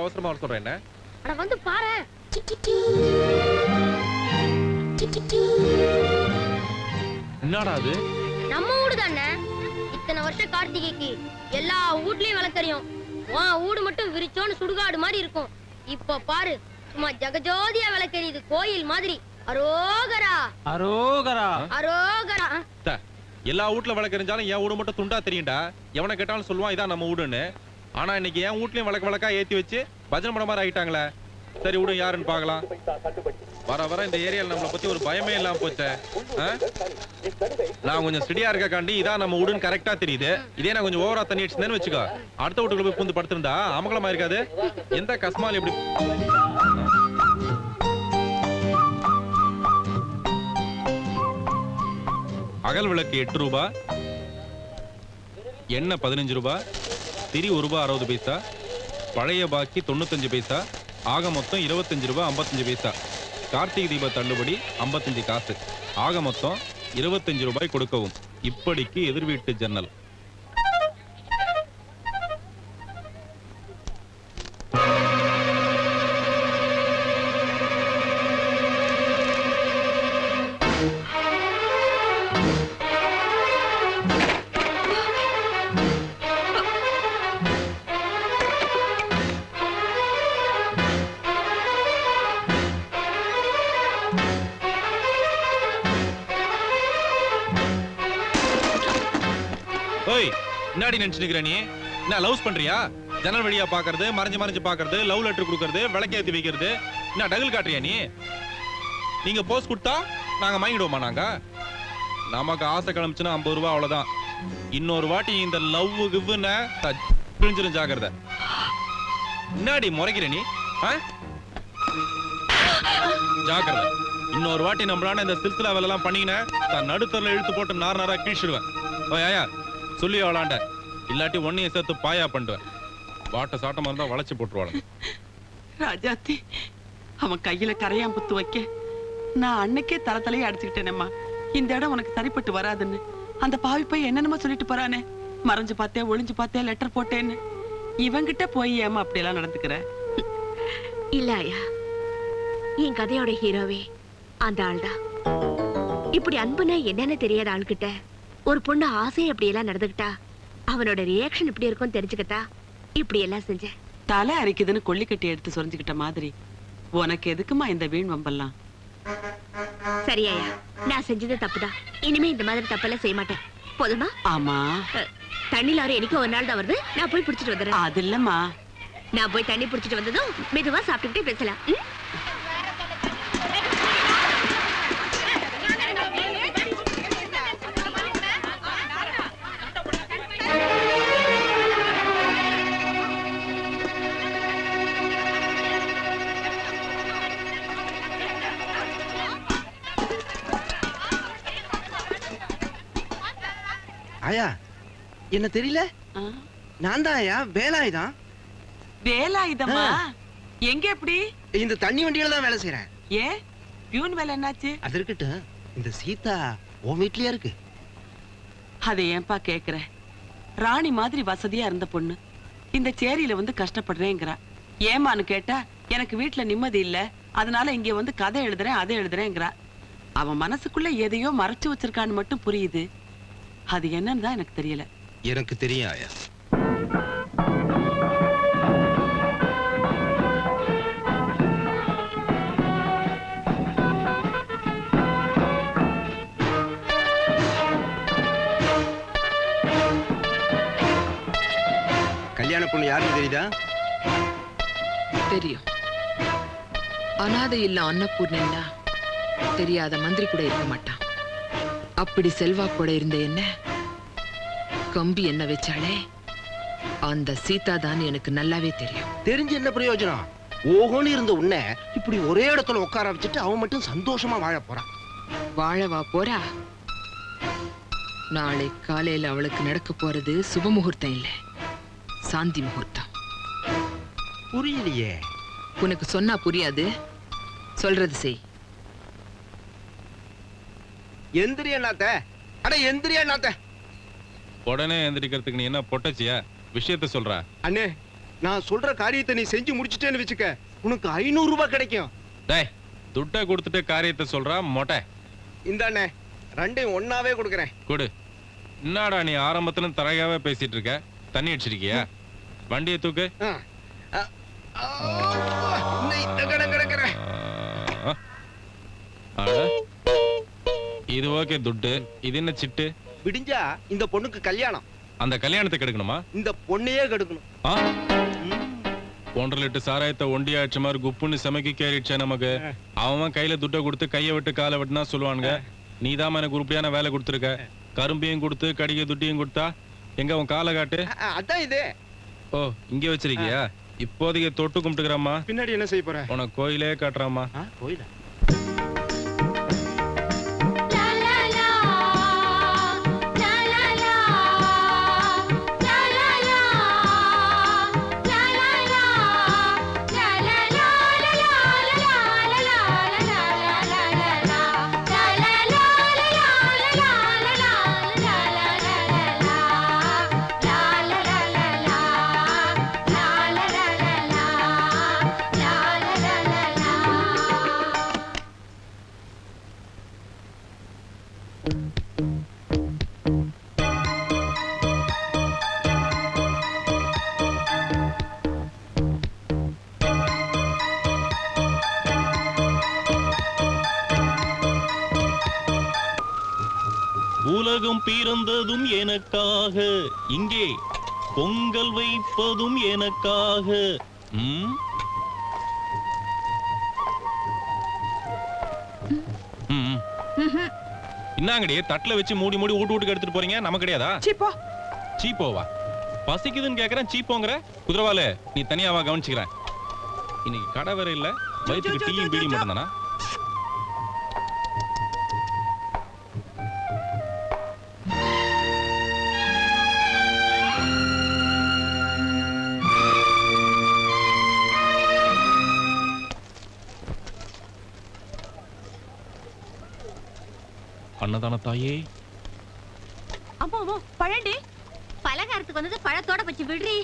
அவசரமா வர சொல்றேன்? என்ன அட வந்து பாரு. என்னடா அது? நம்ம ஊடு தானே. இத்தனை வருஷம் கார்த்திகைக்கு எல்லா வீட்லயும் விளக்கறியும். வீடு மட்டும் விரிச்சோன்னு சுடுகாடு மாதிரி இருக்கும். இப்ப பாரு, சும்மா ஜகஜோதியா விளக்கறியுது கோயில் மாதிரி. அரோகரா அரோகரா அரோகரா. எல்லா வீட்ல விளக்கறிஞ்சாலும் என் வீடு மட்டும் துண்டா தெரியும்டா. எவனை கேட்டாலும் சொல்லுவான் இதான் நம்ம வீடுன்னு. ஆனா இன்னைக்கு என் வீட்லயும் விளக்கா ஏத்தி வச்சு பஜனை பண்ண மாதிரி ஆயிட்டாங்களே. சரி விடு, யாருன்னு பாக்கலாம். வர வர இந்த ஏரியால நம்மளை பத்தி ஒரு பயமே இல்லாம போச்சே. நான் கொஞ்சம் ஸ்டடியா இருக்காண்டி இதான் நம்ம வீடுன்னு கரெக்டா தெரியுது. இதே நான் கொஞ்சம் ஓவரா தண்ணி அடிச்சுன்னு வச்சுக்கோ, அடுத்த வீட்டுக்குள்ள போய் பூந்து படுத்திருந்தா அமங்கலமா இருக்காது. எந்த கஸ்மால் எப்படி அகல் விளக்கு 8 ரூபாய், எண்ணெய் 15 ரூபாய், திரி 1 ரூபாய் 60 பைசா, பழைய பாக்கி 95 பைசா, ஆக மொத்தம் 25 ரூபாய் 55 பைசா. கார்த்திகை தீப தள்ளுபடி 55 காசு, ஆக மொத்தம் 25 ரூபாய் கொடுக்கவும். இப்படிக்கு எதிர் வீட்டு ஜன்னல். என்னடி நினைச்சுக்கிற நீ? என்ன லவ்ஸ் பண்றியா? ஜன்னல் வழியா பாக்குறது, மறைஞ்சு மறைஞ்சு பாக்குறது, லவ் லெட்டர் கொடுக்கறது, விளக்கேத்தி வைக்கிறது, என்ன டகுல் காட்டுறியா நீ? நீங்க போஸ்ட் கொடுத்தா நாங்க வாங்கிடுவோமா? நாங்க நமக்கு ஆசை கிளம்பிச்சுன்னா 50 ரூபாய் அவ்வளவுதான். இன்னொரு வாட்டி இந்த லவ் கிவ்னு பிரிஞ்சிரும், ஜாக்கிரதை. என்னடி முறைக்கிற நீ? ஜாக்கிரதை. இன்னொரு வாட்டி நம்மளான இந்த சில்சிலா வேலை எல்லாம் பண்ணீங்கன்னா நடுத்தரில் இழுத்து போட்டு நாரா கீழ்ச்சிடுவேன். ஓயா சொல்லி அவளாண்ட, இல்லாட்டி ஒன்னையும் சேர்த்து பாயா பண்ணுவேன். வாட்ட சாட்டமா இருந்தா வளைச்சு போட்டுருவாள். ராஜாத்தி, அவன் கையில கரையான் புத்து வைக்க நான் அன்னைக்கே தரத்தலையே அடிச்சுக்கிட்டேனேம்மா. இந்த இடம் உனக்கு சரிப்பட்டு வராதுன்னு அந்த பாவி போய் என்னென்னமோ சொல்லிட்டு போறானே. மறைஞ்சு பார்த்தேன், ஒளிஞ்சு பார்த்தேன், லெட்டர் போட்டேன்னு. இவங்கிட்ட போய் ஏமா அப்படி எல்லாம் நடந்துக்கிற? இல்ல ஐயா, என் கதையோட ஹீரோவே அந்த ஆள்தான். இப்படி அன்புனா என்னன்னு தெரியாத ஆள்கிட்ட ஒரு பொண்ணு ஆசையை அப்படி எல்லாம் நடந்துக்கிட்டா அவனோட ரியாக்ஷன் இப்படி இருக்கும் தெரிஞ்சுக்கிட்டா இப்படி எல்லாம் செஞ்சேன். தலை அரைக்குதுன்னு கொல்லிக்கட்டி எடுத்து சொரிஞ்சுக்கிட்ட மாதிரி உனக்கு எதுக்குமா இந்த வீண் வம்பெல்லாம்? சரியாயா, நான் செஞ்சது தப்புதான். இனிமே இந்த மாதிரி தப்பெல்லாம் செய்ய மாட்டேன். போதுமா? ஆமா. தண்ணி லாரி எனக்கு ஒரு நாள் தான் வருது, நான் போய் பிடிச்சிட்டு வந்துடுறேன். அது இல்லம்மா, நான் போய் தண்ணி பிடிச்சிட்டு வந்ததும் மெதுவா சாப்பிட்டுக்கிட்டே பேசலாம். ஆயா, என்ன தெரியல? நான் தான் ஆயா, வேலாயுதம். வேலாயுதமா? எங்க? எப்படி? இந்த தண்ணி வண்டியில தான் வேலை செய்யறேன். ஏன் பியூன் வேலை என்னாச்சு? அது இருக்கட்டும், இந்த சீதா உன் வீட்லயா இருக்கு? அதை ஏன்பா கேக்குற? ராணி மாதிரி வசதியா இருந்த பொண்ணு இந்த சேரியில வந்து கஷ்டப்படுறேங்கிறா. ஏமான்னு கேட்டா எனக்கு வீட்டுல நிம்மதி இல்ல, அதனால இங்க வந்து கதை எழுதுறேன் அதை எழுதுறேங்கிறா. அவன் மனசுக்குள்ள எதையோ மறைச்சு வச்சிருக்கான்னு மட்டும் புரியுது. அது என்னன்னு தான் எனக்கு தெரியல. எனக்கு தெரியும் ஆயா. கல்யாண பொண்ணு யாருன்னு தெரியுதா? தெரியும். அனாதை இல்ல அன்னபூர்ணா தெரியாத மந்திரி கூட இருக்க மாட்டான். அப்படி செல்வா கூட இருந்த என்ன கம்பி என்ன வச்சாலே அந்த சீதா தான் எனக்கு நல்லாவே தெரியும். தெரிஞ்சு என்ன பிரயோஜனம்? ஓஹோன்னு இருந்த உன்னை இப்படி ஒரே இடத்துல உட்கார வச்சுட்டு அவன் மட்டும் சந்தோஷமா வாழ போறான். வாழவா போறா? நாளை காலையில அவளுக்கு நடக்க போறது சுப முகூர்த்தம் இல்ல, சாந்தி முகூர்த்தம். புரியலையே. உனக்கு சொன்னா புரியாது, சொல்றது செய். எந்திரியா நாத்த? அட எந்திரியா நாத்த? உடனே எந்திரிக்கிறதுக்கு நீ என்ன பொட்டச்சியா? விஷயத்த சொல்ற. அண்ணே, நான் சொல்ற காரியத்தை நீ செஞ்சு முடிச்சிட்டேன்னு வச்சுக்க உனக்கு 500 ரூபாய் கிடைக்கும். டேய் துட்டை கொடுத்துட்டு காரியத்தை சொல்றா மொட்டை. இந்தாண்ணே ரெண்டையும் ஒன்னாவே கொடுக்குறேன். கொடு. என்னடா நீ ஆரம்பத்துல தரையாவே பேசிட்டு இருக்க? தண்ணி அடிச்சிருக்கியா? வண்டியை தூக்கு. இது ஓகே துட்டு. இது என்ன சிட்டு? விடிஞ்சா இந்த பொண்ணுக்கு கல்யாணம். அந்த கல்யாணத்தை கெடுக்கணுமா? இந்த பொண்ணையே கெடுக்கணும். 1.5 லிட்டர் சாராயத்தை ஒண்டியா அடிச்ச மாதிரி குப்புன்னு சமைக்க கேறிடுச்சே நமக்கு. அவன் கையில துட்டை கொடுத்து கையை விட்டு காலை விட்டுனா சொல்லுவானுங்க. நீதான் எனக்கு உருப்படியான வேலை கொடுத்துருக்க. கரும்பையும் கொடுத்து கடிகை துட்டியும் கொடுத்தா எங்க உன் காலை காட்டு. அதான் இது. ஓ இங்க வச்சிருக்கியா? இப்போதைக்கு தொட்டு கும்பிட்டுக்கிறம்மா. பின்னாடி என்ன செய்ய போற? உனக்கு கோயிலே காட்டுறாமா? கோயிலா? உலகம் பிறந்ததும் எனக்காக, இங்கே பொங்கல் வைப்பதும் எனக்காக. இன்னாங்கடி தட்டுல வச்சு மூடி மூடி வீட்டுக்கு எடுத்துட்டு போறீங்க? நம்ம கிடையாதா? சீப்போ. சீப்போவா? பசிக்குதுன்னு கேக்குறேன் சீப்போங்கிற. குதிரவால நீ தனியாவா கவனிச்சுக்கிறேன். இன்னைக்கு கடை வேற இல்ல, வயிற்றுக்கு டீயும் பீடி மட்டும் தானா? அன்னதான தாயே. அம்மா அம்மா பழண்டி. பலகாரத்துக்கு வந்தது பழத்தோட வச்சு விடுறி.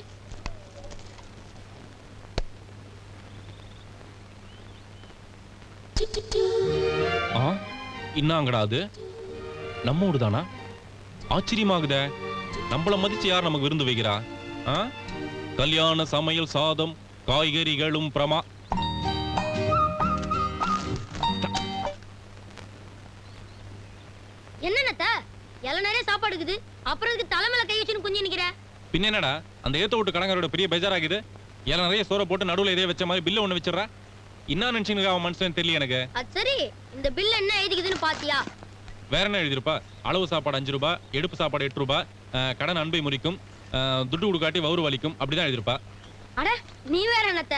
இன்னாங்கடா அது நம்ம ஊடுதானா? ஆச்சரியமாகுதே. நம்மள மதிச்சு யார் நமக்கு விருந்து வைக்கிறா? கல்யாண சமையல் சாதம் காய்கறிகளும் பிரமா. என்னன்னத்த எல நிறைய சாப்பாடு இருக்குது, அப்புறம் இதுக்கு தலைமையில கை வச்சுன்னு குஞ்சு நிக்கிற. பின்ன என்னடா அந்த ஏத்த விட்டு கடங்காரோட பெரிய பேஜாராகுது. எல நிறைய சோற போட்டு நடுவுல இதே வச்ச மாதிரி பில்ல ஒண்ணு வச்சிடறா. என்ன நினைச்சுங்க அவன் மனுஷன் தெரியல எனக்கு. அது சரி, இந்த பில் என்ன எழுதிக்குதுன்னு பாத்தியா? வேற என்ன எழுதிருப்பா? அளவு சாப்பாடு 5 ரூபாய், எடுப்பு சாப்பாடு 8 ரூபாய், கடன் அன்பை முறிக்கும், துட்டு கொடுக்காட்டி வவுறு வலிக்கும், அப்படிதான் எழுதிருப்பா. அட நீ வேற என்னத்த,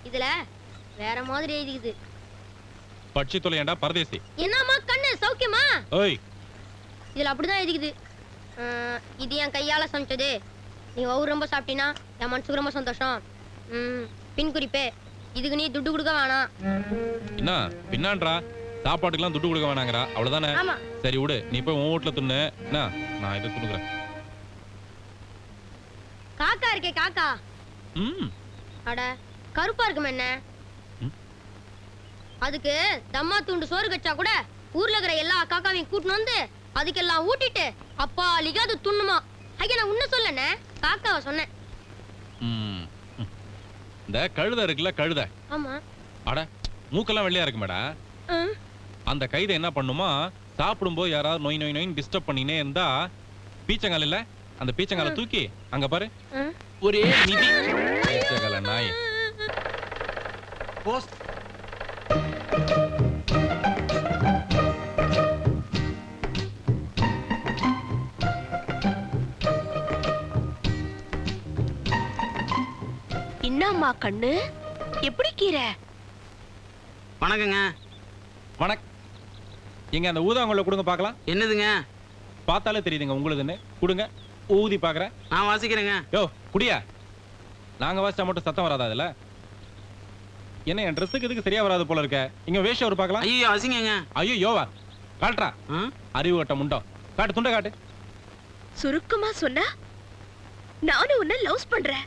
இதுல வேற மாதிரி எழுதிக்குது. பட்சி தொலையண்டா பரதேசி. என்னம்மா கண்ணு சௌக்கியமா? ஓய் இதுல அப்படிதான் எழுதிக்குது. இது என் கையால சமைச்சது, நீ வவுறு ரொம்ப சாப்பிட்டீனா என் மனசுக்கு ரொம்ப சந்தோஷம். பின் குறிப்பே, இதுக்கு நீ துட்டு கொடுக்க வேணாம். என்ன பின்னான்றா? சாப்பாட்டுக்கெல்லாம் துட்டு கொடுக்க வேணாங்கறா, அவ்வளவுதானே? ஆமா. சரி விடு, நீ போய் உன் வீட்டுல துண்ணு. நான் இதை துணுக்குறேன். காக்கா இருக்கே காக்கா. அட கருப்பா இருக்கும் என்ன? அதுக்கு தம்மா தூண்டு சோறு கச்சா கூட ஊர்ல இருக்கிற எல்லா காக்காவையும் கூட்டின்னு வந்து அதுக்கெல்லாம் ஊட்டிட்டு அப்பா அலிகாது துண்ணுமா. ஐயா நான் உன்ன சொல்லனே, காக்காவை சொன்னேன். இந்த கழுதை இருக்குல்ல, கழுதை. ஆமா. அட மூக்கெல்லாம் வெள்ளையா இருக்கு மேடா. அந்த கைதை என்ன பண்ணுமா, சாப்பிடும்போது யாராவது நோய் நோய் நோய் டிஸ்டர்ப் பண்ணினே இருந்தா பீச்சங்கால இல்ல, அந்த பீச்சங்கால தூக்கி அங்க பாரு ஒரே மிதி. பீச்சங்கால நாய். போஸ்ட். என்னம்மா கண்ணு, எப்படி கீரை? வணக்கங்க. வணக்கம். எங்க அந்த ஊதாங்குள்ள கொடுங்க பார்க்கலாம். என்னதுங்க? பார்த்தாலே தெரியுதுங்க உங்களுக்குன்னு. கொடுங்க, ஊதி பார்க்கறேன். நான் வாசிக்கிறேங்க. யோ குடியா. நாங்க வாசிச்சா மட்டும் சத்தம் வராதா அதுல? என்ன என் ட்ரெஸ்ஸுக்கு இதுக்கு சரியா வராது போல இருக்க. இங்க வேஷம் ஒரு பார்க்கலாம். ஐயோ வாசிங்கங்க. ஐயோ யோவா காட்டுறா. அறிவு கட்ட முண்டம். காட்டு, துண்டை காட்டு. சுருக்கமா சொன்னா நானும் உன்னை லவ் பண்றேன்.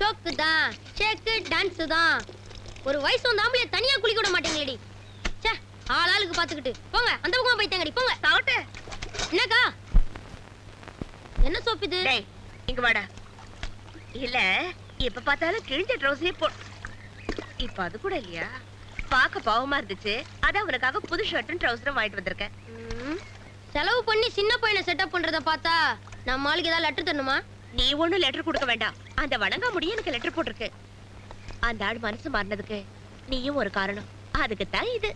ஜோக்கு தான், ஷேக்கு டான்ஸ் தான். ஒரு வயசு வந்தாமலே தனியா குளிக்க விட மாட்டேங்களேடி. ச்சே, ஆளாளுக்கு பாத்துக்கிட்டு போங்க, அந்த பக்கமா போய் தேங்கடி போங்க. சாவட்ட. என்னக்கா? என்ன சோப் இது? டேய் இங்க வாடா. இல்ல எப்ப பார்த்தாலும் கிழிஞ்ச ட்ரௌசரே போ. இப்ப அது கூட இல்லையா? பாக்க பாவமா இருந்துச்சு. அதான் அவனுக்காக புது ஷர்ட்டும் ட்ரௌசரும் வாங்கிட்டு வந்திருக்கேன். செலவு பண்ணி சின்ன பையனை செட்டப் பண்றத பார்த்தா நம்ம ஆளுக்கு ஏதாவது லெட்டர் தரணுமா? நீ ஒண்ணும் லெட்டர் கொடுக்க வேண்டாம். அந்த வணங்கா முடிய எனக்கு லெட்டர் போட்டிருக்கு. அந்த ஆள் மனசு மாறினதுக்கு நீயும் ஒரு காரணம். அதுக்கு தான் இது.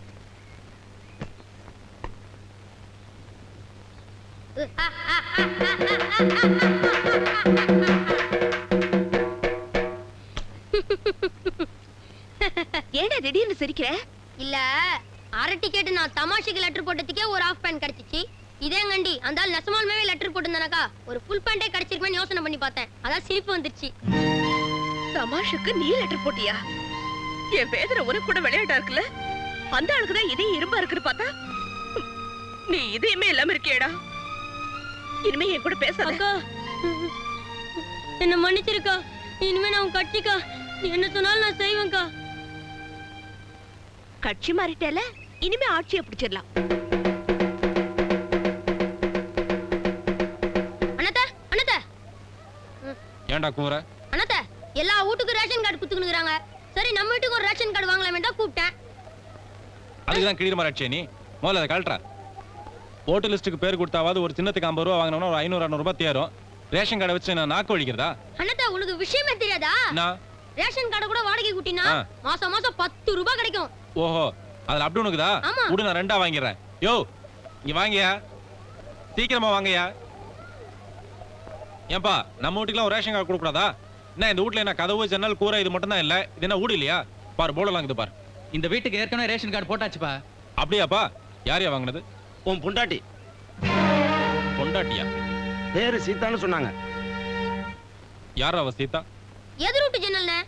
ஏன்டா திடீர்னு சிரிக்கிற? இல்ல, அரை டிக்கெட் நான் தமாஷுக்கு லெட்டர் போட்டதுக்கே ஒரு ஹாஃப் பேண்ட் கிடைச்சிச்சு. இதே கண்டி அந்த ஆள் நெசமாலுமே லெட்டர் போட்டிருந்தானக்கா ஒரு ஃபுல் பேண்டே கிடைச்சிருக்குமே யோசனை பண்ணி பார்த்தேன். அதான் சிரிப்பு வந்துருச்சு. தமாஷுக்கு நீ லெட்டர் போட்டியா? என் வேதனை உனக்கு கூட விளையாட்டா இருக்குல்ல? அந்த ஆளுக்கு தான் இதே இரும்பா இருக்குன்னு பார்த்தா நீ இதையுமே இல்லாம இருக்கியேடா. இனிமே என் கூட பேசாத. அக்கா, என்ன மன்னிச்சிருக்கா. இனிமே நான் உன் கட்சிக்கா. நீ என்ன சொன்னாலும் நான் செய்வேன்க்கா. கட்சி மாறிட்டேல, இனிமே ஆட்சியை பிடிச்சிடலாம். அண்ணாத்த, அண்ணாத்த, ஏன்டா கூற? அண்ணாத்த, எல்லா வீட்டுக்கும் ரேஷன் கார்டு குத்துக்குறாங்க. சரி, நம்ம வீட்டுக்கு ஒரு ரேஷன் கார்டு வாங்கலாமே தான் கூப்பிட்டேன். அதுக்குதான் கிளீர் மாறாச்சே நீ. முதல்ல அதை கழட்டா. ஓட்டு லிஸ்ட்டுக்கு பேர் கொடுத்தாவது ஒரு சின்னத்துக்கு 50 ரூபா வாங்கினோம்னா ஒரு 500-600 ரூபாய் தேரும். ரேஷன் கார்டை வச்சு நான் நாக்கு வலிக்கிறதா? அண்ணாத்த, உனக்கு விஷயமே தெரியாதா? ரேஷன் கார்டு கூட வாடகை கூட்டினா மாசம் மாசம் 10 ரூபாய் கிடைக்கும். ஓஹோ, அதுல அப்படி உனக்குதா? கூட நான் 2ஆ வாங்கிடுறேன். யோ, இங்க வாங்கயா, சீக்கிரமா வாங்கயா. ஏன்பா, நம்ம வீட்டுக்குலாம் ஒரு ரேஷன் கார்டு கொடுக்க கூடாதா? என்ன இந்த வீட்டுல என்ன கதவு ஜன்னல் கூரை இது மட்டும் தான் இல்ல? இது என்ன வீடு இல்லையா? பாரு, போர்டெல்லாம் இருக்குது பாரு. இந்த வீட்டுக்கு ஏற்கனவே ரேஷன் கார்டு போட்டாச்சுப்பா. அப்படியாப்பா? யாரையா வாங்கினது? உன் பொண்டாட்டி. பொண்டாட்டியா? பேரு சீதான்னு சொன்னாங்க. யாரா அவ? சீதா? எதிர் வீட்டு ஜன்னல்னே.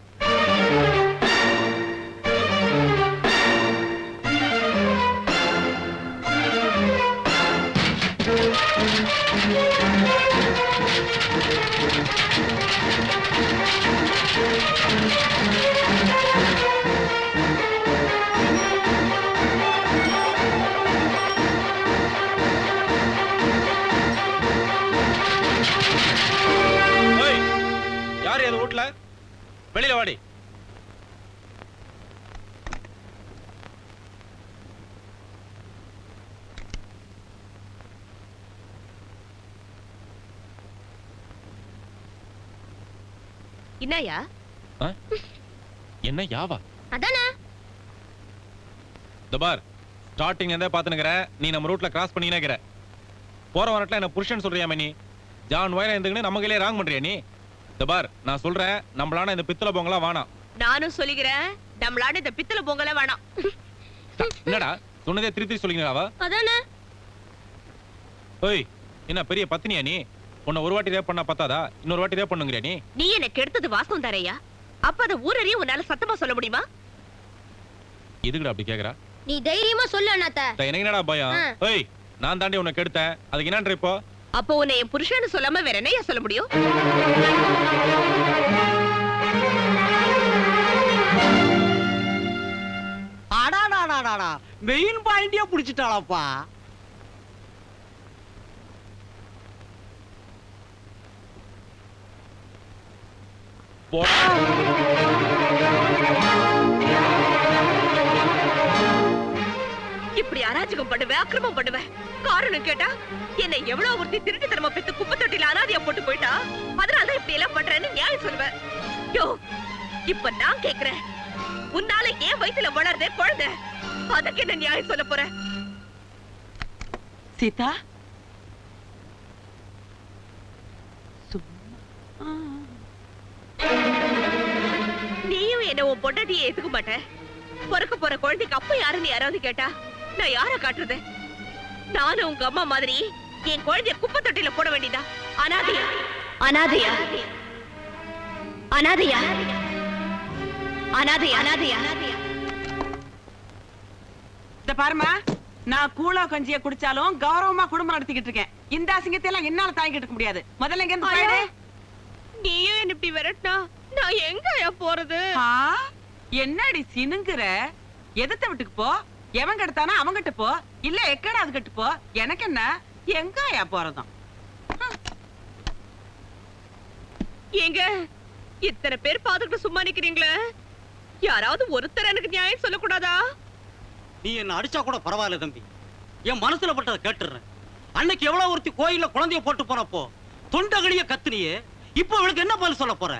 ஓய், யாரு அது வீட்டுல? வெளியில வாடி. என்னையா? என்ன யாவா? அதானே. தபார், ஸ்டார்டிங் இருந்தே பாத்துனுக்குற. நீ நம்ம ரூட்ல கிராஸ் பண்ணினேக்கிற. போற வரட்ல என்ன புருஷன் சொல்றியாமே நீ? ஜான் வயல இருந்துக்கின்னு நம்ம கையிலே ராங் பண்றியா நீ? தபார், நான் சொல்றேன், நம்மளான இந்த பித்தளை பொங்கலா வேணாம். நானும் சொல்லிக்கிறேன், நம்மளான இந்த பித்தளை பொங்கல வேணாம். என்னடா சொன்னதே திருத்தி சொல்லிங்களாவா? அதானே. ஓய், என்ன பெரிய பத்தினியா நீ? உன்னை ஒரு வாட்டி ரேப் பண்ணா பத்தாதா? இன்னொரு வாட்டி ரேப் பண்ணுங்கிறியா நீ? நீ எனக்கு எடுத்தது வாஸ்தவம் தாரையா? அப்ப அத ஊரறிய உன்னால சத்தமா சொல்ல முடியுமா? இதுக்குடா அப்படி கேக்குறா? நீ தைரியமா சொல்லு அண்ணாத்த. எனக்கு என்னடா பயம்? ஓய், நான் தாண்டி உன்னை கெடுத்தேன். அதுக்கு என்னன்ற இப்போ? அப்போ உன்னை என் புருஷன்னு சொல்லாம வேற என்னையா சொல்ல முடியும்? அடாடாடாடா, மெயின் பாயிண்டியா புடிச்சிட்டாளப்பா. இப்படி அராஜகம் பண்ணுவேன், அக்கிரமம் பண்ணுவேன். காரணம் கேட்டா என்னை எவ்வளவு ஒருத்தி திருட்டு தரமா பெத்து குப்பை தொட்டில அனாதையா போட்டு போயிட்டா, அதனாலதான் இப்படி எல்லாம் பண்றேன்னு நியாயம் சொல்லுவேன். யோ, இப்ப நான் கேக்குறேன், உன்னால ஏன் வயித்துல வளர்றதே குழந்தை, அதுக்கு என்ன நியாயம் சொல்ல போற? சீதா, நீயும் என்ன உன் பொண்டாட்டியை ஏத்துக்க மாட்டேன். பிறக்க போற குழந்தைக்கு அப்ப யாருன்னு யாராவது கேட்டா நான் யார காட்டுறது? நானும் உங்க அம்மா மாதிரி என் குழந்தைய குப்பை தொட்டில போட வேண்டியதா? அனாதையா? அனாதையா? அனாதையா? அனாதையா? அனாதையா? இந்த பாருமா, நான் கூழா கஞ்சிய குடிச்சாலும் கௌரவமா குடும்பம் நடத்திக்கிட்டு இருக்கேன். இந்த அசிங்கத்தை எல்லாம் என்னால தாங்கிட்டு இருக்க முடியாது. முதல்ல இங்க இருந்து போயிடு. நீயும் என்ன இப்படி விரட்டினா நான் எங்கயா போறது? என்னடி சினுங்குற? எதிர்த்த வீட்டுக்கு போ, எவன் கெடுத்தானா அவங்கிட்ட போ, இல்ல எக்கடா அது கட்டு போ, எனக்கு என்ன? எங்கயா போறதும்? எங்க இத்தனை பேர் பாத்துக்கிட்டு சும்மா நிக்கிறீங்களே, யாராவது ஒருத்தர் எனக்கு நியாயம் சொல்லக்கூடாதா? நீ என்ன அடிச்சா கூட பரவாயில்ல தம்பி, என் மனசுல பட்டதை கேட்டுறேன். அன்னைக்கு எவ்வளவு ஒருத்தி கோயில்ல குழந்தைய போட்டு போனப்போ தொண்டகடிய கத்துனியே, இப்போ அவளுக்கு என்ன பதில் சொல்ல போற?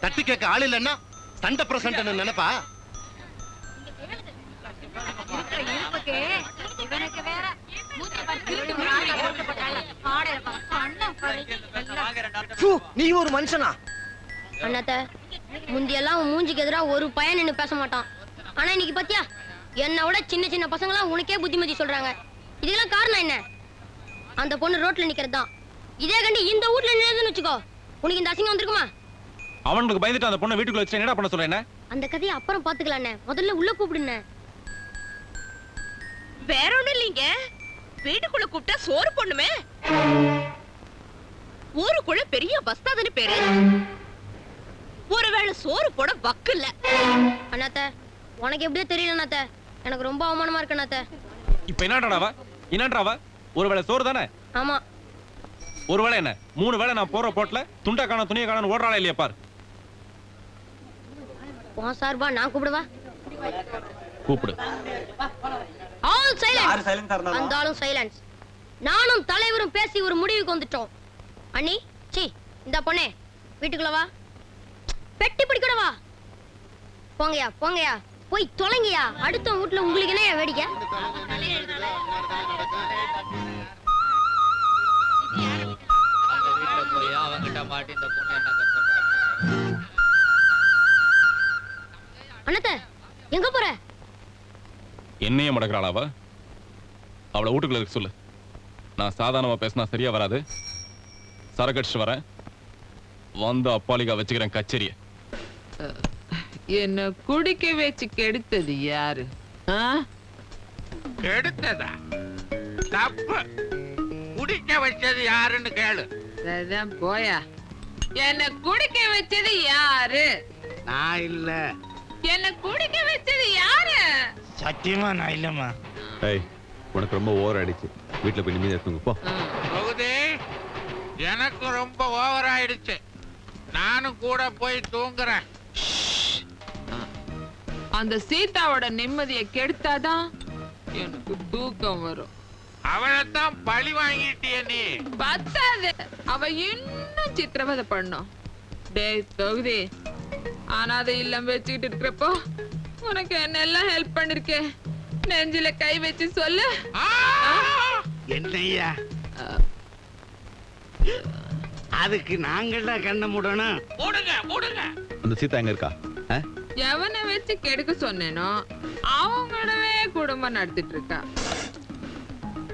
தட்டு கேட்க ஆள் இல்லன்னா சண்டை பிரசன்ட் நினைப்பா. நீ ஒரு மனுஷனா? அண்ணாத்த, முந்தியெல்லாம் உன் மூஞ்சிக்கு எதிரா ஒரு பையன் நின்னு பேச மாட்டான். ஆனா இன்னைக்கு பாத்தியா, என்னை விட சின்ன சின்ன பசங்களாம் உனக்கே புத்திமதி சொல்றாங்க. இதுக்கெல்லாம் காரணம் என்ன? அந்த பொண்ணு ரோட்ல நிக்கிறதுதான். இதே கண்டி இந்த வீட்ல நின்னதுன்னு வச்சுக்கோ, உனக்கு இந்த அசிங்கம் வந்திருக்குமா? அவனுக்கு பயந்துட்டு அந்த பொண்ணை வீட்டுக்குள்ள வச்சு என்னடா பண்ண சொல்ற? என்ன அந்த கதையை அப்புறம் பாத்துக்கலாண்ணே, முதல்ல உள்ள கூப்பிடுண்ணே. வேற ஒண்ணும் இல்லைங்க, வீட்டுக்குள்ள கூப்பிட்டா சோறு பொண்ணுமே. ஊருக்குள்ள பெரிய பஸ்தாதுன்னு பேரு, ஒருவேளை சோறு போட வக்கு இல்ல. அண்ணாத்த, உனக்கு எப்படியோ தெரியல அண்ணாத்த, எனக்கு ரொம்ப அவமானமா இருக்கு அண்ணாத்த. இப்ப என்னன்றாவா? ஒருவேளை சோறு தானே? ஆமா. ஒருவேளை என்ன? 3 வேளை நான் போற போட்ல துண்டா காண துணியை காண ஓடுறாளா இல்லையா பாரு. உன் சார்பா நான் கூப்பிடுவா? கூப்பிடு. All silence. வந்தாலும் சைலன்ஸ். நானும் தலைவரும் பேசி ஒரு முடிவுக்கு வந்துட்டோம். அண்ணி, சி இந்த பொண்ணே வீட்டுக்குள்ள வா. பெட்டி பிடிக்கூட வா. போங்கயா போய் தொலைங்கயா. அடுத்த வீட்டுல உங்களுக்கு என்ன வேடிக்கை? அண்ணாத்த, எங்க போற? என்னையே மடக்கிறாளாவ? அவளை வீட்டுக்குள்ள இருக்க சொல்லு. நான் சாதாரணமா பேசினா சரியா வராது. சரக்கடிச்சு வரேன், வந்து அப்பாலிகா வச்சுக்கிறேன் கச்சேரிய. என்ன குடிக்க வச்சு கெடுத்தது யாரு? கெடுத்ததா? தப்பு. குடிக்க வச்சது யாருன்னு கேளு. அதான் போயா. என்ன குடிக்க வச்சது யாரு? நான் இல்ல. என்ன குடிக்க வச்சது யாரு? சத்தியமா நான் இல்லம்மா. ஏய், உனக்கு ரொம்ப ஓவர் ஆயிடுச்சு. வீட்டுல போய் நிம்மதியா தூங்கு போ. பகுதி, எனக்கு ரொம்ப ஓவர் ஆயிடுச்சு. நானும் கூட போய் தூங்குறேன். அந்த சீதாவோட நிம்மதியை கெடுத்தாதான் எனக்கு தூக்கம் வரும். அவளைத்தான் பழி வாங்கிட்டிய நீ. பத்தாது, அவ இன்னும் சித்திரவதை பண்ணும். டேய் தொகுதி, அனாதை இல்லம் வச்சுக்கிட்டு இருக்கிறப்போ உனக்கு என்னெல்லாம் ஹெல்ப் பண்ணிருக்கேன். நெஞ்சில கை வச்சு சொல்லு. என்னையா அதுக்கு நாங்கள்டா கண்ண மூடணும். மூடுங்க. அந்த சீதா எங்க இருக்கா? எவனை வச்சு கெடுக்க சொன்னேனோ அவங்களோடவே குடும்பம் நடத்திட்டு இருக்கா.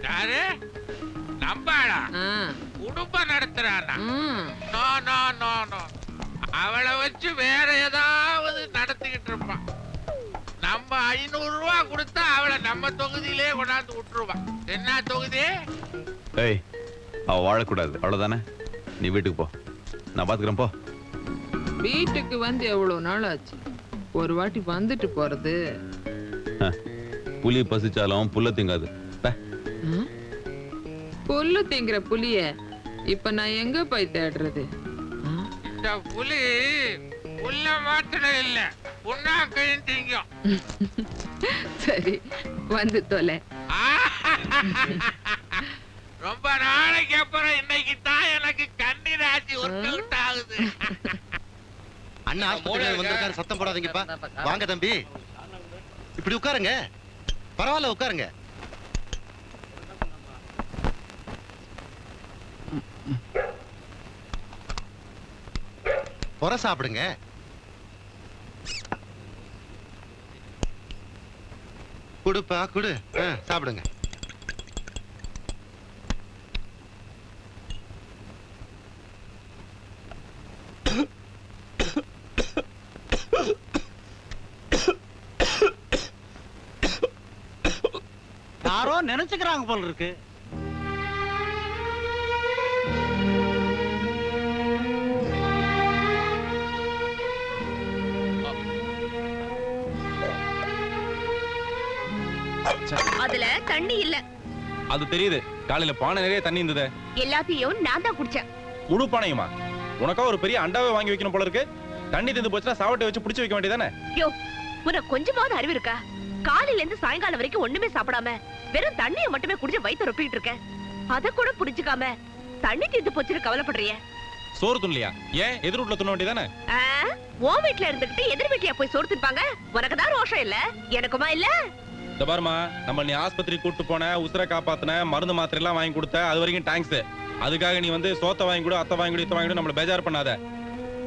யாரு? நம்பாளா? குடும்பம் நடத்துறானா? நோ. அவளை வச்சு வேற ஏதாவது நடத்திக்கிட்டு இருப்பான். நம்ம 500 ரூபாய் கொடுத்தா அவளை நம்ம தொகுதியிலே கொண்டாந்து விட்டுருவான். என்ன தொகுதி? ஏய், அவ வாழக்கூடாது, அவ்வளவுதானே? நீ வீட்டுக்கு போ, நான் பாத்துக்கிறேன். போ. வீட்டுக்கு வந்து எவ்வளவு நாள் ஆச்சு? ஒரு வாட்டி வந்துட்டு போறது. புலி பசிச்சாலும் புல்ல திங்காது. புல்லு திங்கிற புலிய இப்ப நான் எங்க போய் தேடுறது? இந்த புலி புல்ல மாத்திரம் இல்ல, புண்ணாக்கையும் திங்கும். சரி, வந்து தொலை. ரொம்ப நாளைக்கு அப்புறம் இன்னைக்கு தான் எனக்கு கண்ணி ராசி ஒர்க் அவுட் ஆகுது. அண்ணா ஆஸ்பத்திரியில வந்திருக்காரு, சத்தம் போடாதீங்கப்பா. வாங்க தம்பி, இப்படி உட்காருங்க. பரவாயில்ல, உட்காருங்க. பொற சாப்பிடுங்க. குடுப்பா குடு, சாப்பிடுங்க. நினைச்சுக்கிறாங்க போல இருக்கு. அதுல தண்ணி இல்ல. அது தெரியுது. காலையில பானை நிறைய தண்ணி இருந்ததே. எல்லாத்தையும் நான் தான் குடிச்சேன். முழு பானையுமா? உனக்கா ஒரு பெரிய அண்டாவை வாங்கி வைக்கணும் போல இருக்கு. தண்ணி தந்து போச்சுன்னா சாவட்டை வச்சு புடிச்சு வைக்க வேண்டியதானே? யோ, உனக்கு கொஞ்சமாவது அறிவு இருக்கா? காலையில இருந்து சாயங்காலம் வரைக்கும் ஒண்ணுமே சாப்பிடாம வெறும் தண்ணியை மட்டுமே குடிச்சு வயிற்று ரொப்பிட்டு இருக்கேன். அத கூட புடிச்சுக்காம தண்ணி தீர்ந்து போச்சுன்னு கவலைப்படுறிய? சோறு துண்ணலையா? ஏன் எதிர் வீட்டுல துண்ண வேண்டியதானே? உன் வீட்டுல இருந்துகிட்டு எதிர் வீட்டுல போய் சோறு தின்பாங்க. உனக்கு தான் ரோஷம் இல்ல, எனக்குமா இல்ல? இந்த பாருமா, நம்ம நீ ஆஸ்பத்திரி கூட்டு போன, உசுரை காப்பாத்தின, மருந்து மாத்திரை எல்லாம் வாங்கி கொடுத்த, அது வரைக்கும் தேங்க்ஸ். அதுக்காக நீ வந்து சோத்தை வாங்கி கொடு, அத்தை வாங்கி கொடு, இத்த வாங்கி கொடு, நம்மள பேஜார் பண்ணாத.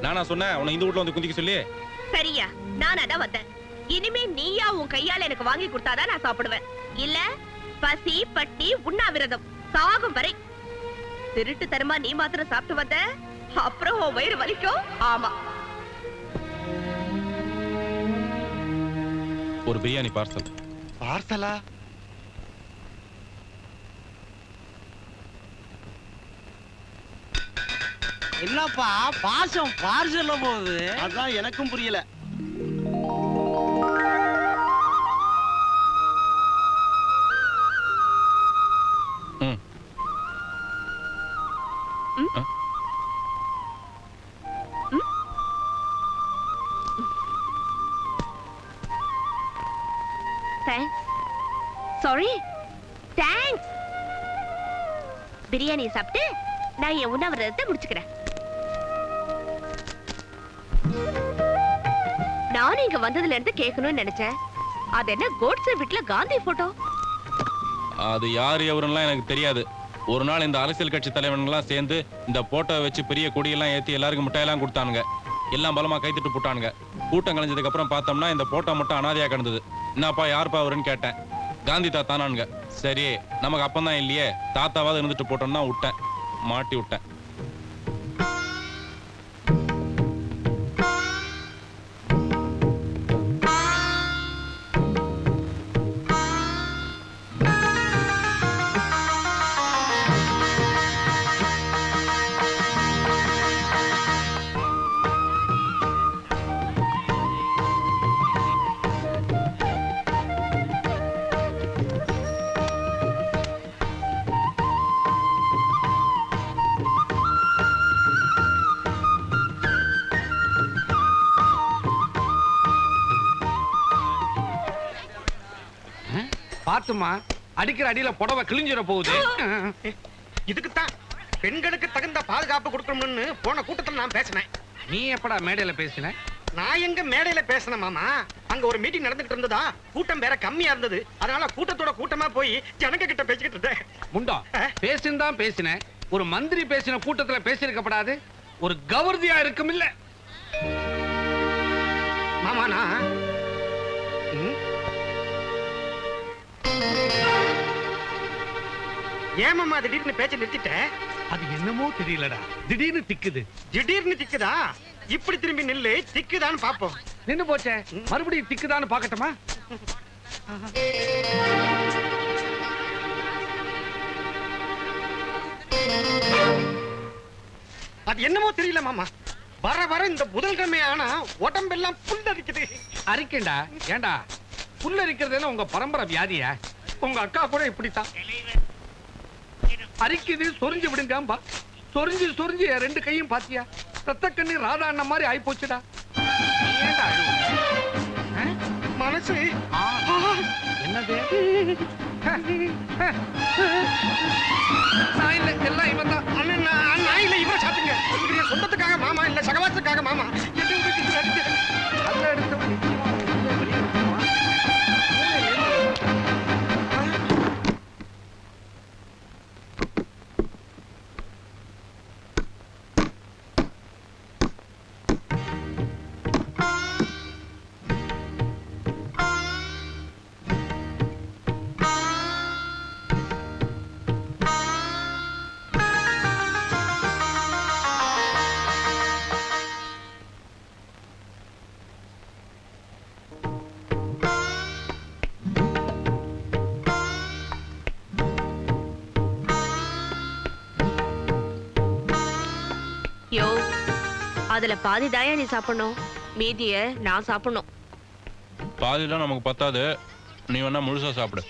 நானா சொன்னேன் உன்னை இந்த வீட்டுல வந்து குந்திக்க சொல்லி? சரியா, நான் அதான் வந்தேன். இனிமே நீயா உன் கையால எனக்கு வாங்கி கொடுத்தாதான் நான் சாப்பிடுவேன். இல்ல பசி பட்டி உண்ணாவிரதம் சாகும் வரை. திருட்டு தரமா நீ மாத்திரம் சாப்பிட்டு வந்த, அப்புறம் உன் வயிறு வலிக்கும். ஆமா, ஒரு பிரியாணி பார்சல். பார்சலா? என்னப்பா பாசம் பார்சல்ல போகுது? அதான் எனக்கும் புரியல. Sorry, thanks. பிரியாணி சாப்பிட்டு நான் என் உண்ணாவிரதத்தை முடிச்சுக்கிறேன். நானும் இங்க வந்ததுல இருந்து கேட்கணும்னு நினைச்சேன். அது என்ன கோட்ஸே வீட்டுல காந்தி போட்டோ? அது யாரு எவருலாம் எனக்கு தெரியாது. ஒரு நாள் இந்த அரசியல் கட்சி தலைவன்லாம் சேர்ந்து இந்த போட்டோ வச்சு பெரிய கொடியெல்லாம் ஏத்தி எல்லாருக்கும் மிட்டாயெல்லாம் கொடுத்தானுங்க. எல்லாம் பலமா கைத்திட்டு போட்டானுங்க. கூட்டம் கலைஞ்சதுக்கு அப்புறம் பார்த்தோம்னா இந்த போட்டோ மட்டும் அனாதையா கிடந்தது. என்னப்பா யாருப்பா அவருன்னு கேட்டேன். காந்தி தாத்தானானுங்க. சரி, நமக்கு அப்பந்தான் இல்லையே, தாத்தாவாவது இருந்துட்டு போட்டோம்னா விட்டேன், மாட்டி விட்டேன். பாத்துமா, அடிக்கிற அடியில புடவை கிழிஞ்சிட போகுது. இதுக்குத்தான் பெண்களுக்கு தகுந்த பாதுகாப்பு கொடுக்கணும்னு போன கூட்டத்துல நான் பேசினேன். நீ எப்படா மேடையில பேசின? நான் எங்க மேடையில பேசினேன் மாமா. அங்க ஒரு மீட்டிங் நடந்துட்டு இருந்ததா, கூட்டம் வேற கம்மியா இருந்தது. அதனால கூட்டத்தோட கூட்டமா போய் ஜனங்க கிட்ட பேசிக்கிட்டு இருந்தேன். முண்டா, பேசின்தான் பேசினேன். ஒரு மந்திரி பேசின கூட்டத்துல பேசியிருக்கப்படாது. ஒரு கவர்தியா இருக்கும் இல்ல மாமா. நான் ஏமாமா திடீர்னு பேச்ச நிறுத்திட்டேன்? அது என்னமோ தெரியலடா, திடீர்னு திக்குது. திடீர்னு திக்குதா? இப்படி திரும்பி நில்லு, திக்குதான்னு பாப்போம். நின்னு போச்சே, மறுபடியும் திக்குதான்னு பாக்கட்டுமா? அது என்னமோ தெரியல மாமா. வர வர இந்த புதன்கிழமை ஆனா உடம்பெல்லாம் புல்லரிக்குது. அரிக்கண்டா. ஏண்டா புல்லரிக்கிறது உங்க பரம்பரை வியாதியா? உங்க அக்கா கூட இப்படித்தான் அரிக்குது. சொரிஞ்சு விடுங்கம்பா. சொரிஞ்சு சொரிஞ்சு ரெண்டு கையும் பாத்தியா? ரத்த கண்ணீர் ராதா அண்ணன் மாதிரி ஆயி போச்சுடா. ஏண்டா மனசு என்னது? நான் இல்ல, எல்லாம் இவன் தான். நான் இல்ல, இவரை சாத்துங்க. சொந்தத்துக்காக மாமா இல்ல, சகவாசத்துக்காக மாமா. நல்ல எடுத்தவன் யோ அதுல பாதி தாயா நீ சாப்பிடணும், மீதிய நான் சாப்பிடணும். பாதிலாம் நமக்கு பத்தாது, நீ வேணா முழுசா சாப்பிடு.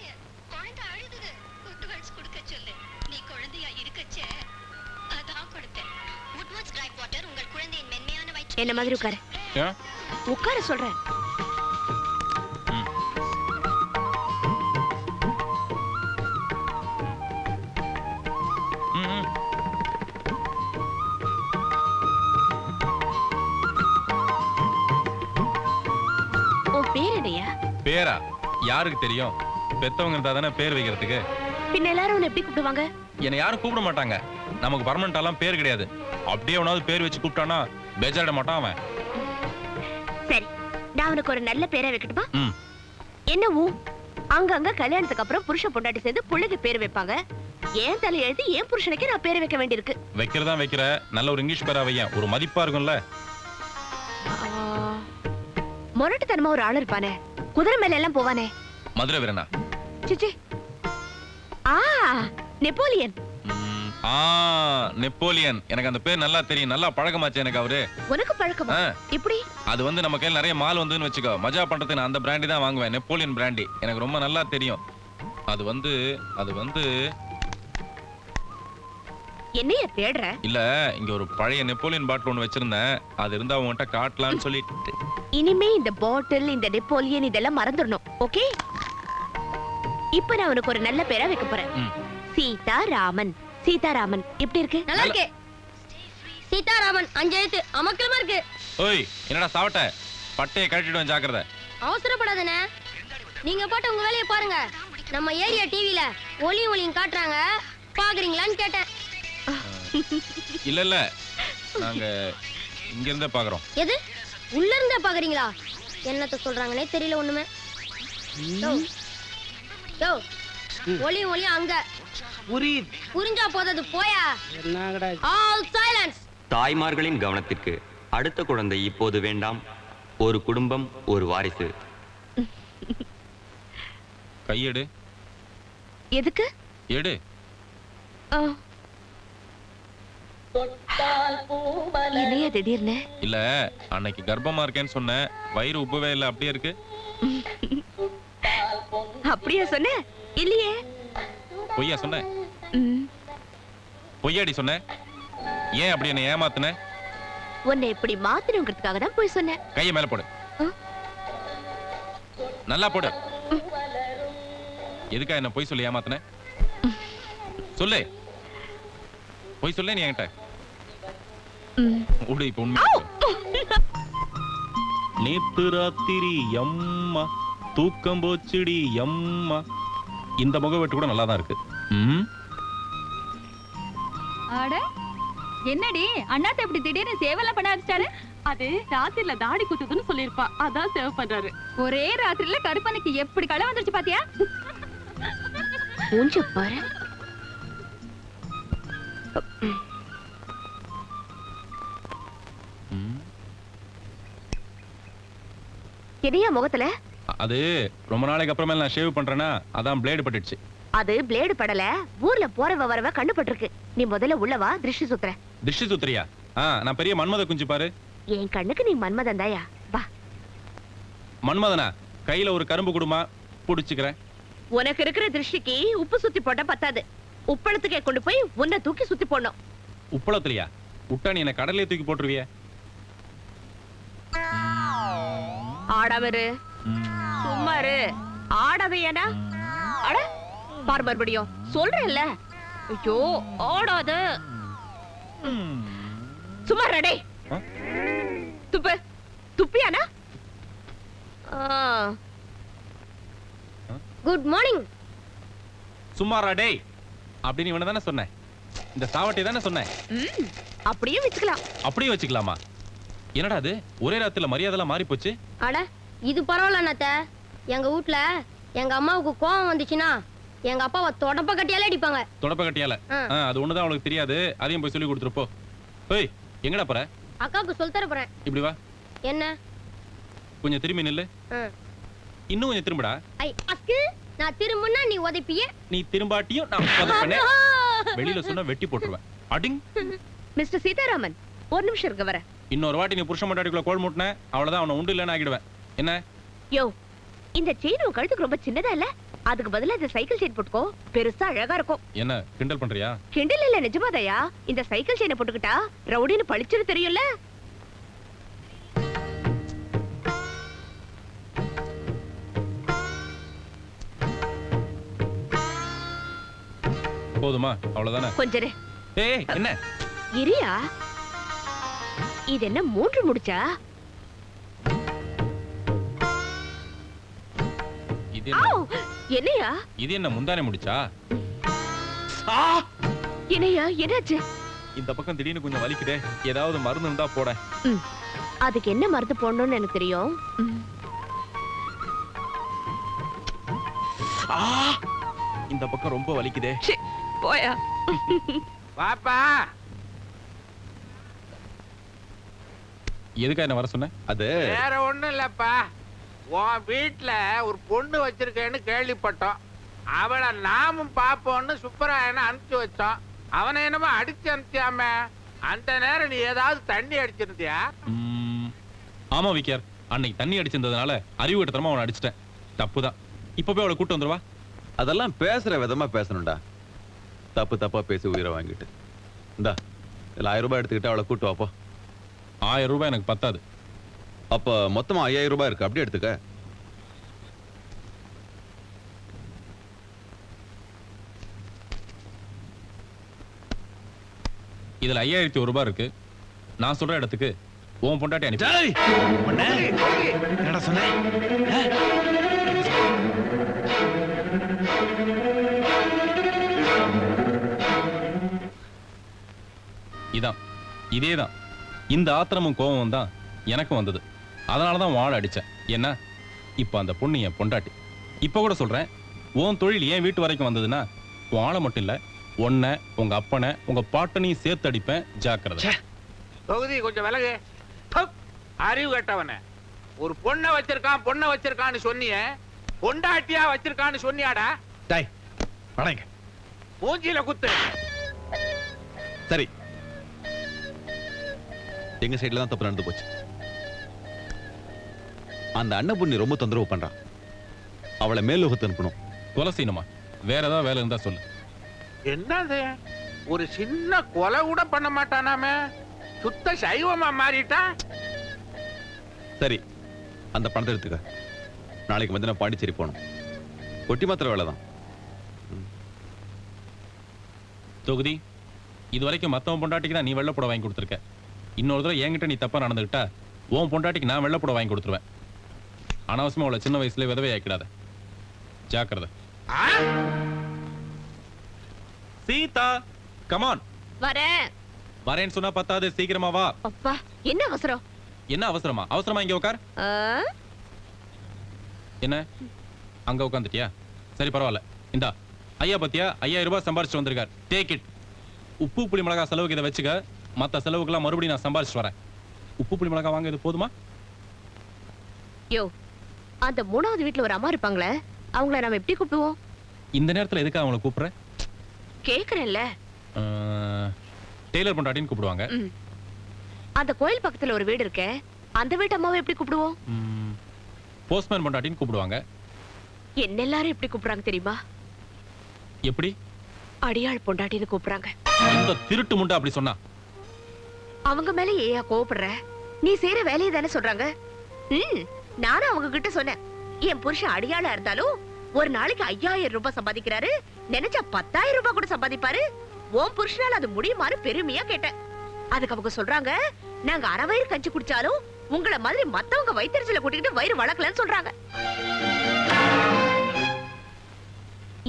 என்ன மாதிரி உட்காரு. ஏன்? உட்கார சொல்றேன். உன் பேர் என்னையா? பேரா? யாருக்கு தெரியும்? பெத்தவங்க இருந்தா தானே பேர் வைக்கிறதுக்கு. பின்ன எல்லாரும் உன்னை எப்படி கூப்பிடுவாங்க? என்னை யாரும் கூப்பிட மாட்டாங்க. நமக்கு பர்மனண்டாலாம் பேர் கிடையாது. அப்படியே அவனாவது பேர் வச்சு கூப்பிட்டானா பேஜாட மாட்டான் அவன். சரி, நான் உனக்கு ஒரு நல்ல பேரை வைக்கட்டுமா? ம். என்னவோ அங்கங்க கல்யாணத்துக்கு அப்புறம் புருஷ பொண்டாட்டி சேர்ந்து பிள்ளைக்கு பேர் வைப்பாங்க. ஏன் தலை எழுதி ஏன் புருஷனுக்கு நான் பேரை வைக்க வேண்டியிருக்கு? வைக்கிறதா வைக்கிற, நல்ல ஒரு இங்கிலீஷ் பேரா வையன், ஒரு மதிப்பா இருக்கும்ல. மொரட்டுத்தனமா ஒரு ஆள் இருப்பானே, குதிரை மேல எல்லாம் போவானே. மதுரை வீரனா? சிச்சி, நெப்போலியன். நெப்போலியன். எனக்கு அந்த பேர் நல்லா தெரியும், நல்லா பழக்கமாச்சு எனக்கு அவரு. உனக்கு பழக்கமா? இப்படி அது வந்து நம்ம கையில நிறைய மால் வந்துன்னு வச்சுக்கோ, மஜா பண்றதுக்கு நான் அந்த பிராண்டி தான் வாங்குவேன், நெப்போலியன் பிராண்டி. எனக்கு ரொம்ப நல்லா தெரியும். அது வந்து என்னைய தேடுற? இல்ல, இங்க ஒரு பழைய நெப்போலியன் பாட்டில் ஒண்ணு வச்சிருந்தேன், அது இருந்தா உன்கிட்ட காட்டலாம்னு சொல்லிட்டு. இனிமே இந்த பாட்டில், இந்த நெப்போலியன் இதெல்லாம் மறந்துடணும், ஓகே? இப்ப நான் உனக்கு ஒரு நல்ல பேரா வைக்க போறேன். சீதாராமன். சீதாராமன் எப்படி இருக்கு? நல்லா இருக்கு. சீதாராமன் 5 எழுத்து, அமக்கலமா இருக்கு. ஓய், என்னடா சாவட்ட? பட்டையை கழட்டிடுவேன், ஜாக்கிரதை. அவசரப்படாதே, நீங்க போட்டு உங்க வேலையை பாருங்க. நம்ம ஏரியா டிவில ஒளியும் காட்டுறாங்க, பாக்குறீங்களான்னு கேட்டேன். இல்ல நாங்க இங்க இருந்தே பாக்குறோம். எது? உள்ள இருந்தே பாக்குறீங்களா? என்னத்த சொல்றாங்கன்னே தெரியல ஒண்ணுமே. ஒளியும் அங்க புரிஞ்சா போதது போயா. All silence. தாய்மார்களின் கவனத்திற்கு அடுத்த குழந்தை இப்போது வேண்டாம். ஒரு குடும்பம், ஒரு வாரிசு. கையெடு. எதுக்கு? எடு. என்னையா திடீர்னு? இல்ல, அன்னைக்கு கர்ப்பமா இருக்கேன்னு சொன்னேன், வயிறு உப்பவே இல்ல, அப்படியே இருக்கு. அப்படியே சொன்ன? இல்லையே. பொய்யா சொன்ன? பொய்யாடி சொன்ன? ஏன் அப்படி என்ன ஏமாத்துன? உன்னை இப்படி மாத்தணுங்கிறதுக்காக தான் போய் சொன்னேன். கையை மேல போடு. நல்லா போடு. எதுக்கா என்ன பொய் சொல்லி ஏமாத்துன? சொல்லு. பொய் சொல்ல நீ என்கிட்ட. உடு, இப்ப உண்மை. நேத்து ராத்திரி எம்மா தூக்கம் போச்சுடி எம்மா. இந்த முகவெட்டு கூட நல்லா தான் இருக்கு. அட என்னடி அண்ணாத்த இப்படி திடீர்னு சேவெல்லாம் பண்ண ஆரம்பிச்சாரு? அது ராத்திரில தாடி குத்துதுன்னு சொல்லிருப்பா, அதான் சேவ் பண்றாரு. ஒரே ராத்திரில கருப்பனுக்கு எப்படி களை வந்துருச்சு பாத்தியா? மூஞ்ச பாரு. என்னையா முகத்துல? அது ரொம்ப நாளைக்கு அப்புறமே நான் ஷேவ் பண்றேனா, அதான் பிளேடு பட்டுடுச்சு. அது பிளேடு படல, ஊர்ல போறவ வரவ கண்ணு பட்டிருக்கு. நீ முதல்ல உள்ள வா, திருஷ்டி சுத்துற. திருஷ்டி சுத்துறியா? நான் பெரிய மன்மத குஞ்சு பாரு. என் கண்ணுக்கு நீ மன்மதன் தாயா. வா. மன்மதனா? கையில ஒரு கரும்பு குடுமா, புடிச்சுக்கிறேன். உனக்கு இருக்கிற திருஷ்டிக்கு உப்பு சுத்தி போட்டா பத்தாது. உப்பளத்துக்கே கொண்டு போய் உன்னை தூக்கி சுத்தி போடணும். உப்பளத்துலயா? உட்டா நீ என்ன கடலையே தூக்கி போட்டுருவிய? ஆடாமரு, சும்மா இரு. ஆடாதையானா? அட பார், மறுபடியும் சொல்றேன்ல. ஐயோ ஆடாத. சும்மா ரெடே. துப்பு. துப்பியானா? Good morning. சும்மாரா டேய் அப்படி நீ தானே சொன்ன? இந்த சாவட்டை தானே சொன்ன? அப்படியே வச்சுக்கலாம். அப்படியே வச்சுக்கலாமா? என்னடா அது, ஒரே ராத்திரில மரியாதைலாம் மாறி போச்சு. அட இது பரவாயில்ல அண்ணாத்த. எங்க வீட்ல எங்க அம்மாவுக்கு கோவம் வந்துச்சுன்னா எங்க அப்பாவை தொடப்ப கட்டியாலே அடிப்பாங்க. தொடப்ப கட்டியால? அது ஒண்ணுதான் அவளுக்கு தெரியாது, அதையும் போய் சொல்லி கொடுத்துருப்போ. ஏய், எங்கடா போற? அக்காவுக்கு சொல்லி தர போறேன். இப்படி வா. என்ன? கொஞ்சம் திரும்பி நில்லு. இன்னும் கொஞ்சம் திரும்படா. ஐ அக்கு, நான் திரும்பினா நீ உதைப்பியே. நீ திரும்பாட்டியும் நான் உதைப்பேனே. வெளியில சொன்னா வெட்டி போட்டுருவேன். அடிங். மிஸ்டர் சீதாராமன், ஒரு நிமிஷம் இருக்க வர. இன்னொரு வாட்டி நீ புருஷன் மண்டாடிக்குள்ள கோல் மூட்டின அவ்வளவுதான், அவனை உண்டு இல்லைன்னு ஆகிடுவேன். என்ன யோ, இந்த செயின் உன் கழுத்துக்கு ரொம்ப சின்னதா இல்ல? அதுக்கு பதிலா இந்த சைக்கிள் செயின் போட்டுக்கோ, பெருசா அழகா இருக்கும். என்ன கிண்டல் பண்றியா? கிண்டல் இல்ல, நிஜமாதாயா. இந்த சைக்கிள் செயினை போட்டுக்கிட்டா ரவுடின்னு பளிச்சுன்னு தெரியும்ல. போதுமா? அவ்வளவுதானே? கொஞ்சம் ஏய் என்ன இரியா, இது என்ன 3 முடிச்சா? இது என்ன? என்னையா இது என்ன முந்தானே முடிச்சா? என்னையா என்னாச்சு? இந்த பக்கம் திடீர்னு கொஞ்சம் வலிக்குதே, ஏதாவது மருந்து இருந்தா போட. அதுக்கு என்ன மருந்து போடணும்னு எனக்கு தெரியும். இந்த பக்கம் ரொம்ப வலிக்குதே. போயா பாப்பா. எதுக்கா என்ன வர சொன்ன? அது வேற ஒண்ணும் இல்லப்பா, உன் வீட்டுல ஒரு பொண்ணு வச்சிருக்கேன்னு கேள்விப்பட்டோம். அவளை நாமும் பாப்போம்னு சுப்பராயனை அனுப்பிச்சு வச்சோம். அவனை என்னமோ அடிச்சு அனுப்பிச்சாம, அந்த நேரம் நீ ஏதாவது தண்ணி அடிச்சிருந்தியா? ஆமா விக்கியார், அன்னைக்கு தண்ணி அடிச்சிருந்ததுனால அறிவு கட்டத்தனமா அவனை அடிச்சிட்டேன். தப்புதான். இப்ப போய் அவளை கூட்டு வந்துருவா. அதெல்லாம் பேசுற விதமா பேசணும்டா. தப்பு தப்பா பேசி உயிரை வாங்கிட்டு இந்தா 1000 ரூபாய் எடுத்துக்கிட்டு அவளை கூட்டு வாப்போ. 1000 ரூபாய் எனக்கு பத்தாது. அப்ப மொத்தமா 5000 ரூபாய் இருக்கு, அப்படியே எடுத்துக்க. இதுல 5001 ரூபாய் இருக்கு. நான் சொல்ற இடத்துக்கு உன் பொண்டாட்டி அனுப்பி. என்னடா சொன்ன? இதான் இதேதான். இந்த ஆத்திரமும் கோபமும் தான் எனக்கு வந்தது. அதனாலதான் வாழ அடிச்சேன். என்ன இப்ப அந்த பொண்ணு என் பொண்டாட்டி. இப்ப கூட சொல்றேன், உன் தொழில் ஏன் வீட்டு வரைக்கும் வந்ததுன்னா உன் ஆளை மட்டும் இல்ல, உன்னை, உங்க அப்பனை, உங்க பாட்டனையும் சேர்த்து அடிப்பேன். ஜாக்கிரதை. தொகுதி கொஞ்சம் விலகு. அறிவு கட்டவன. ஒரு பொண்ணை வச்சிருக்கான்னு சொன்னிய, பொண்டாட்டியா வச்சிருக்கான்னு சொன்னியாடா? டேய் வணங்க. மூஞ்சில குத்து. சரி, எங்க சைடுல தான் தப்பு நடந்து போச்சு. அந்த அன்னபுண்ணி ரொம்ப தொந்தரவு பண்றான். அவளை மேலோகத்து அனுப்பணும். கொலை செய்யணுமா? வேற ஏதாவது வேலை இருந்தா சொல்லு. என்னது, ஒரு சின்ன கொலை கூட பண்ண மாட்டானாமே, சுத்த சைவமா மாறிட்டான். சரி, அந்த பணத்தை எடுத்துக்க. நாளைக்கு வந்து நான் பாண்டிச்சேரி போகணும். ஒட்டி மாத்திர வேலை தான். தொகுதி, இது வரைக்கும் மத்தவன் பொண்டாட்டிக்கு தான் நீ வெள்ளப்பட வாங்கி கொடுத்துருக்க. இன்னொரு தடவை என்கிட்ட நீ தப்பா நடந்துக்கிட்டா உன் பொண்டாட்டிக்கு நான் வெள்ளப்பட வாங்கி கொடுத்துருவேன். அனாவசியமா அவளை சின்ன வயசுல விதவை ஆக்கிடாத. ஜாக்கிரதை. சீதா, கமான். வரேன்னு சொன்னா பத்தாது, சீக்கிரமா வா. அப்பா, என்ன அவசரம்? என்ன அவசரமா? அவசரமா இங்க உட்கார். என்ன அங்க உட்காந்துட்டியா? சரி பரவாயில்ல. இந்தா ஐயா பத்தியா 5000 ரூபாய் சம்பாரிச்சு வந்திருக்கார். Take it. உப்பு புளி மிளகா செலவுக்கு இதை வச்சுக்க. மத்த செலவுக்கெல்லாம் மறுபடியும் நான் சம்பாரிச்சு வரேன். உப்பு புளி மிளகா வாங்க, இது போதுமா? யோ, அந்த 3வது வீட்டுல ஒரு அம்மா இருப்பாங்களே, அவங்கள நாம எப்படி கூப்பிடுவோம்? இந்த நேரத்துல எதுக்கு அவங்கள கூப்பிடுற? கேக்குறேன்ல. டெய்லர் பொண்டாட்டின்னு கூப்பிடுவாங்க. அந்த கோயில் பக்கத்துல ஒரு வீடு இருக்கே, அந்த வீட்டு அம்மாவை எப்படி கூப்பிடுவோம்? போஸ்ட்மேன் பொண்டாட்டின்னு கூப்பிடுவாங்க. என்ன எல்லாரும் எப்படி கூப்பிடுறாங்க தெரியுமா? எப்படி? அடியாள் பொண்டாட்டின்னு கூப்பிடுறாங்க. இந்த திருட்டு முண்டை அப்படி சொன்னா அவங்க மேல ஏயா கோவப்படுற? நீ செய்யற வேலையை தானே சொல்றாங்க. நானும் அவங்க கிட்ட சொன்னேன், என் புருஷன் அடியாளா இருந்தாலும் ஒரு நாளைக்கு 5000 ரூபாய் சம்பாதிக்கிறாரு, நினைச்சா 10000 ரூபாய் கூட சம்பாதிப்பாரு. உன் புருஷனால அது முடியுமான்னு பெருமையா கேட்டேன். அதுக்கு அவங்க சொல்றாங்க, நாங்க அரை வயிறு கஞ்சி குடிச்சாலும் உங்களை மாதிரி மத்தவங்க வயிற்றுல கூட்டிக்கிட்டு வயிறு வளர்க்கலன்னு சொல்றாங்க.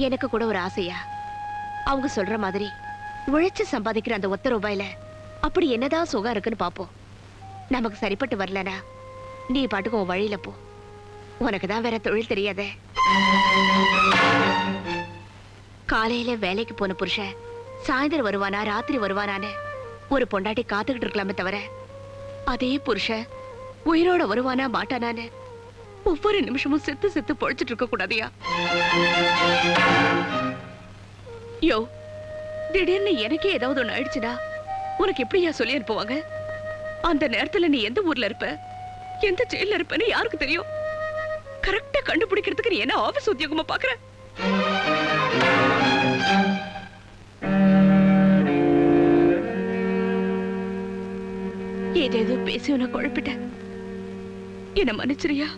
எனக்கு கூட ஒரு ஆசையா, அவங்க சொல்ற மாதிரி உழைச்சு சம்பாதிக்கிற அந்த 1 ரூபாயில அப்படி என்னதான் சுகம் இருக்குன்னு பாப்போம். நமக்கு சரிப்பட்டு வரலனா நீ பாட்டுக்கு உன் வழியில போ. உனக்கு தான் வேற தொழில் தெரியாதே. காலையில வேலைக்கு போன புருஷன் சாயந்தரம் வருவானா ராத்திரி வருவானான்னு ஒரு பொண்டாட்டி காத்துக்கிட்டு இருக்கலாமே தவிர, அதே புருஷன் உயிரோட வருவானா மாட்டானான்னு ஒவ்வொரு நிமிஷமும் செத்து செத்து பொழைச்சிட்டு இருக்க கூடாதியா? யோ, திடீர்னு எனக்கே ஏதாவது ஒண்ணு ஆயிடுச்சுடா, உனக்கு எப்படியா சொல்லி அனுப்புவாங்க? அந்த நேரத்துல நீ எந்த ஊர்ல இருப்ப, எந்த ஜெயில இருப்பன்னு யாருக்கு தெரியும்? கரெக்டா கண்டுபிடிக்கிறதுக்கு நீ என்ன ஆபீஸ் உத்தியோகமா பாக்குற? ஏதேதோ பேசி உன குழப்பிட்ட. என்ன மன்னிச்சிரியா?